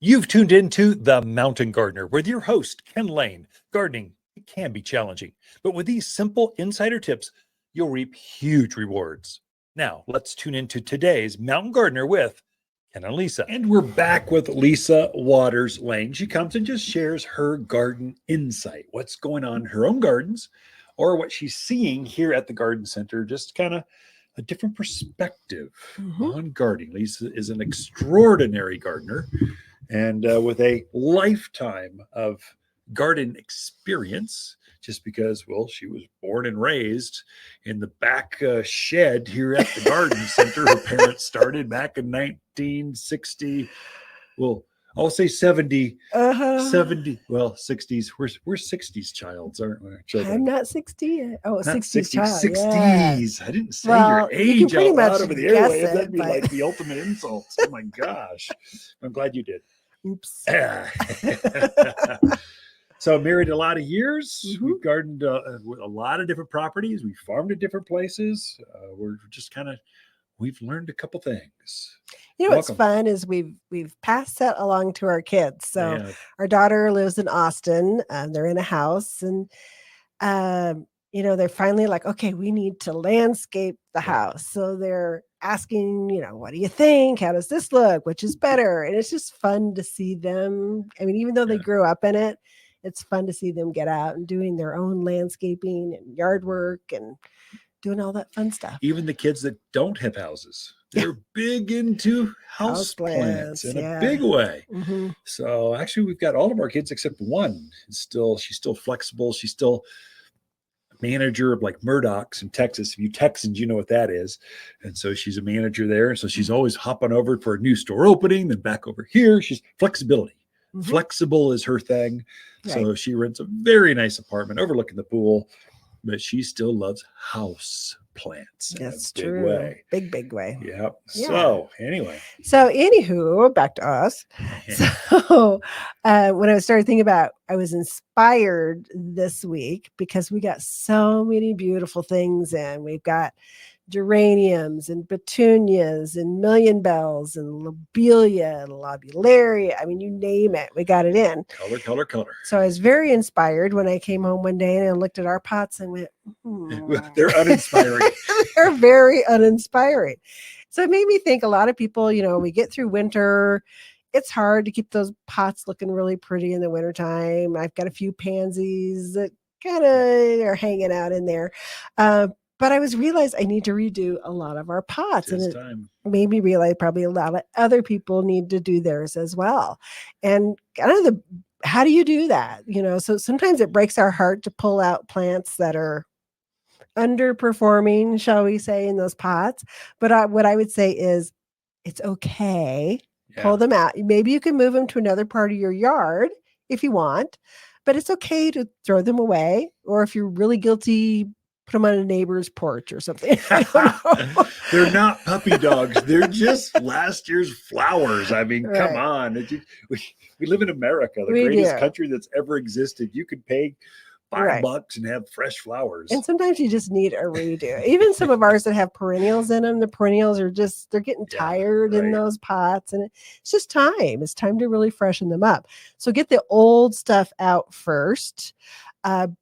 You've tuned into The Mountain Gardener with your host, Ken Lain. Gardening, it can be challenging, but with these simple insider tips, you'll reap huge rewards. Now, let's tune into today's Mountain Gardener with Ken and Lisa. And we're back with Lisa Waters Lain. She comes and just shares her garden insight, what's going on in her own gardens, or what she's seeing here at the garden center, just kind of a different perspective on gardening. Lisa is an extraordinary gardener and with a lifetime of garden experience, just because, well, she was born and raised in the back shed here at the garden center. Her parents started back in 1960. Well, I'll say 70, 70, well, 60s. We're 60s childs, aren't we? Children. I'm not 60 yet. Oh, 60s child. 60s. Yeah. I didn't say your age out loud over the airwaves. That'd be like the ultimate insult. Oh my gosh. I'm glad you did. Oops. So married a lot of years. We've gardened a lot of different properties. We farmed at different places. We're just we've learned a couple things. You know what's fun is we've passed that along to our kids. So our daughter lives in Austin. They're in a house, and they're finally like, okay, we need to landscape the house. So they're asking, what do you think? How does this look? Which is better? And it's just fun to see them. I mean, even though they grew up in it, it's fun to see them get out and doing their own landscaping and yard work and doing all that fun stuff. Even the kids that don't have houses, they're big into house plants in a big way. So actually, we've got all of our kids except one. She's still flexible. She's still manager of like Murdoch's in Texas. If you Texans, you know what that is. And so she's a manager there. So she's always hopping over for a new store opening, then back over here. She's flexibility. Flexible is her thing. Right. So she rents a very nice apartment overlooking the pool, but she still loves house plants. That's true. Big way. Yep. Yeah. So anywho, back to us. So when I started thinking about, I was inspired this week because we got so many beautiful things in. We've got geraniums and petunias and million bells and lobelia and lobularia. I mean, you name it, we got it in. Color. So I was very inspired when I came home one day and I looked at our pots and went, they're uninspiring. They're very uninspiring. So it made me think a lot of people, we get through winter, it's hard to keep those pots looking really pretty in the wintertime. I've got a few pansies that kind of are hanging out in there. But I realized I need to redo a lot of our pots. And it made me realize probably a lot of other people need to do theirs as well. And how do you do that? So sometimes it breaks our heart to pull out plants that are underperforming, shall we say, in those pots. But what I would say is it's okay. Pull them out. Maybe you can move them to another part of your yard if you want, but it's okay to throw them away. Or if you're really guilty, put them on a neighbor's porch or something. They're not puppy dogs. They're just last year's flowers. I mean, come on. We live in America, the greatest country that's ever existed. You could pay $5 and have fresh flowers. And sometimes you just need a redo. Even some of ours that have perennials in them, the perennials are they're getting tired in those pots. And it's just time. It's time to really freshen them up. So get the old stuff out first.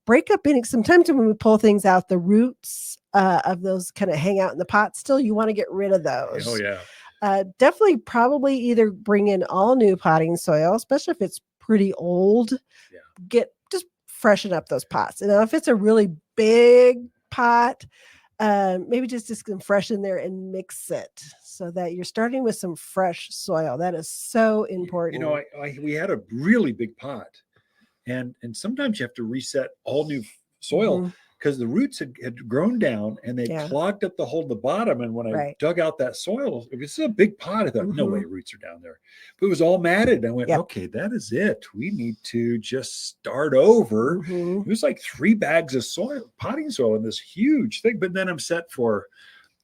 Break up any. Sometimes when we pull things out, the roots of those kind of hang out in the pot still. You want to get rid of those. Oh, yeah. Definitely probably either bring in all new potting soil, especially if it's pretty old. Just freshen up those pots. And if it's a really big pot, maybe just some fresh in there and mix it so that you're starting with some fresh soil. That is so important. We had a really big pot. And sometimes you have to reset all new soil because the roots had grown down and they clogged up the hole at the bottom. And when I dug out that soil, it's a big pot. I thought, no way, roots are down there. But it was all matted. And I went, okay, that is it. We need to just start over. It was like 3 bags of potting soil in this huge thing. But then I'm set for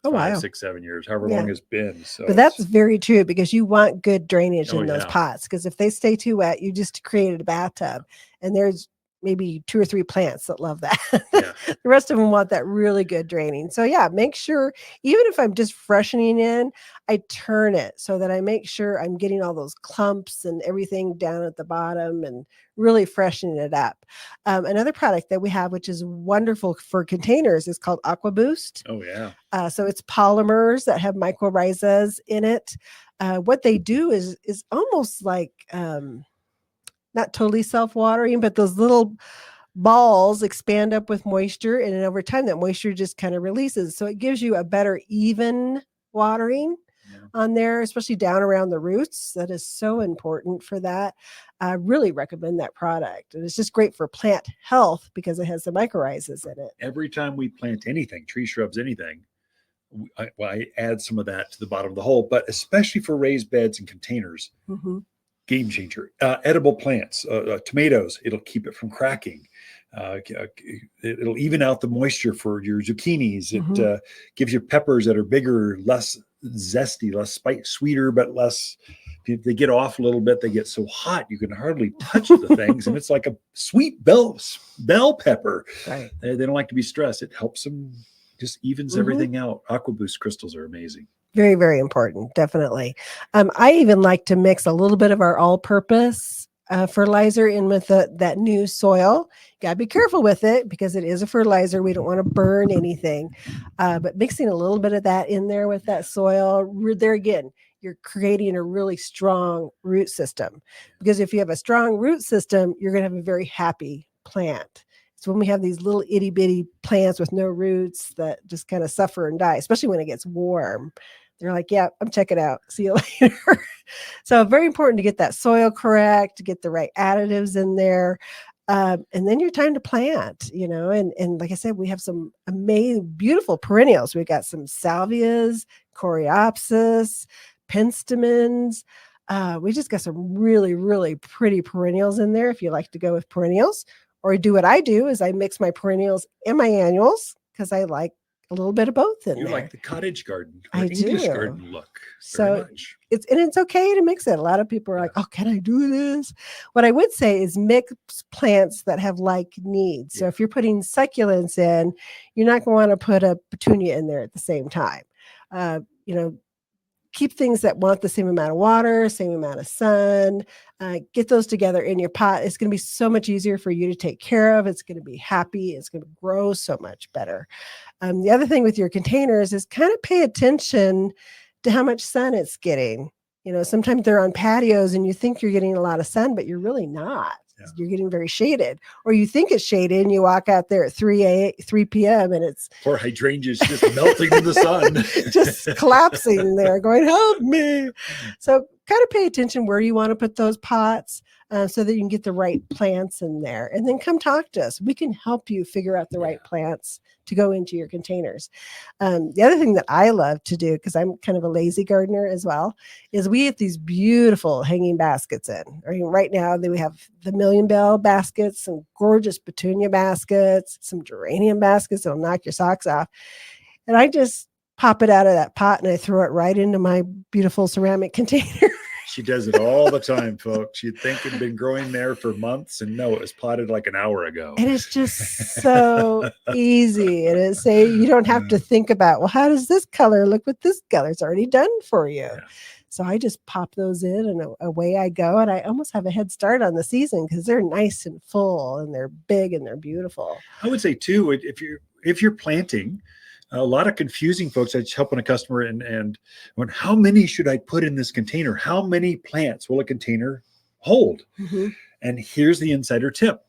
5, 6, 7 years, however long it's been. So, but that's very true because you want good drainage in those pots. Because if they stay too wet, you just created a bathtub, and there's maybe 2 or 3 plants that love that. Yeah. The rest of them want that really good draining. So yeah, make sure, even if I'm just freshening in, I turn it so that I make sure I'm getting all those clumps and everything down at the bottom and really freshening it up. Another product that we have, which is wonderful for containers, is called Aqua Boost. Oh, yeah. So it's polymers that have mycorrhizas in it. What they do is almost like not totally self-watering, but those little balls expand up with moisture, and then over time that moisture just kind of releases. So it gives you a better even watering on there, especially down around the roots. That is so important for that. I really recommend that product. And it's just great for plant health because it has the mycorrhizas in it. Every time we plant anything, tree shrubs, anything, I add some of that to the bottom of the hole, but especially for raised beds and containers. Mm-hmm. Game changer. Edible plants, tomatoes, it'll keep it from cracking. It'll even out the moisture for your zucchinis. It gives you peppers that are bigger, less zesty, less sweeter, but less. If they get off a little bit, they get so hot you can hardly touch the things, and it's like a sweet bell pepper. Right. They don't like to be stressed. It helps them, just evens everything out. Aqua Boost crystals are amazing. Very, very important. Definitely. I even like to mix a little bit of our all-purpose fertilizer in with that new soil. You gotta be careful with it because it is a fertilizer. We don't want to burn anything. But mixing a little bit of that in there with that soil, there again, you're creating a really strong root system. Because if you have a strong root system, you're going to have a very happy plant. So when we have these little itty bitty plants with no roots that just kind of suffer and die, especially when it gets warm, they're like, yeah, I'm checking out. See you later. So very important to get that soil correct, to get the right additives in there. And then your time to plant, and like I said, we have some amazing, beautiful perennials. We got some salvias, coreopsis, penstemons. We just got some really, really pretty perennials in there if you like to go with perennials. Or do what I do is I mix my perennials and my annuals because I like a little bit of both in there. You like the cottage garden or I English do. garden look So very much. It's okay to mix it. A lot of people are like, oh, can I do this? What I would say is mix plants that have like needs. So if you're putting succulents in, you're not going to want to put a petunia in there at the same time. Keep things that want the same amount of water, same amount of sun. Get those together in your pot. It's going to be so much easier for you to take care of. It's going to be happy. It's going to grow so much better. The other thing with your containers is kind of pay attention to how much sun it's getting. Sometimes they're on patios and you think you're getting a lot of sun, but you're really not. Yeah. You're getting very shaded, or you think it's shaded and you walk out there at 3 p.m. and it's poor hydrangeas just melting in the sun, just collapsing there going, help me. So kind of pay attention where you want to put those pots so that you can get the right plants in there, and then come talk to us. We can help you figure out the right plants to go into your containers. The other thing that I love to do, because I'm kind of a lazy gardener as well, is we have these beautiful hanging baskets in. Right now, we have the million bell baskets, some gorgeous petunia baskets, some geranium baskets that'll knock your socks off. And I just pop it out of that pot and I throw it right into my beautiful ceramic container. She does it all the time, folks. You'd think it'd been growing there for months, and no, it was potted like an hour ago. And it's just so easy. And it's you don't have to think about, well, how does this color look with this color? It's already done for you. Yeah. So I just pop those in and away I go. And I almost have a head start on the season because they're nice and full and they're big and they're beautiful. I would say too, if you're planting, a lot of confusing folks. I was helping a customer and went, how many should I put in this container? How many plants will a container hold? Mm-hmm. And here's the insider tip.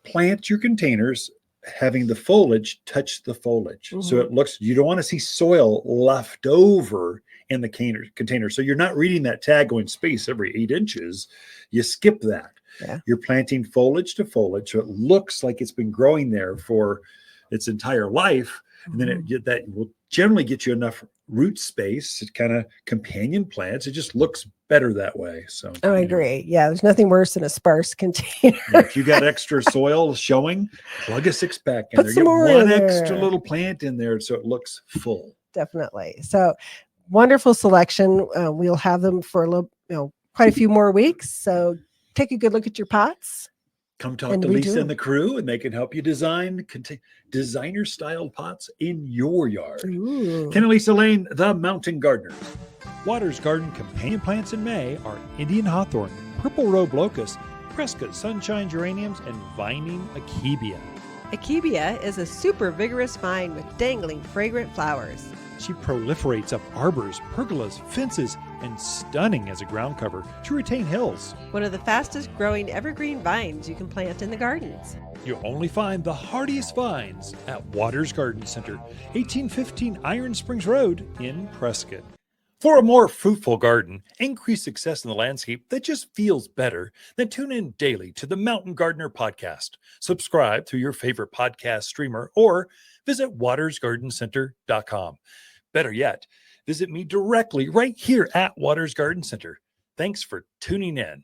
Plant your containers having the foliage touch the foliage. Mm-hmm. So it looks, you don't want to see soil left over in the container. So you're not reading that tag going space every 8 inches. You skip that. Yeah. You're planting foliage to foliage. So it looks like it's been growing there for its entire life. And then that will generally get you enough root space to kind of companion plants. It just looks better that way. So I agree. Yeah, there's nothing worse than a sparse container. If you got extra soil showing, plug a 6-pack in there. Get one extra little plant in there so it looks full. Definitely. So wonderful selection. We'll have them for quite a few more weeks. So take a good look at your pots. Come talk And to we Lisa do. and the crew, and they can help you design designer-styled pots in your yard. Ooh. Ken and Lisa Lain, the Mountain Gardeners. Waters Garden companion plants in May are Indian hawthorn, purple robe locust, Prescott sunshine geraniums, and vining akebia. Akebia is a super vigorous vine with dangling fragrant flowers. She proliferates up arbors, pergolas, fences, and stunning as a ground cover to retain hills. One of the fastest growing evergreen vines you can plant in the gardens. You'll only find the hardiest vines at Waters Garden Center, 1815 Iron Springs Road in Prescott. For a more fruitful garden, increased success in the landscape that just feels better, then tune in daily to the Mountain Gardener podcast. Subscribe through your favorite podcast streamer or visit watersgardencenter.com. Better yet, visit me directly right here at Waters Garden Center. Thanks for tuning in.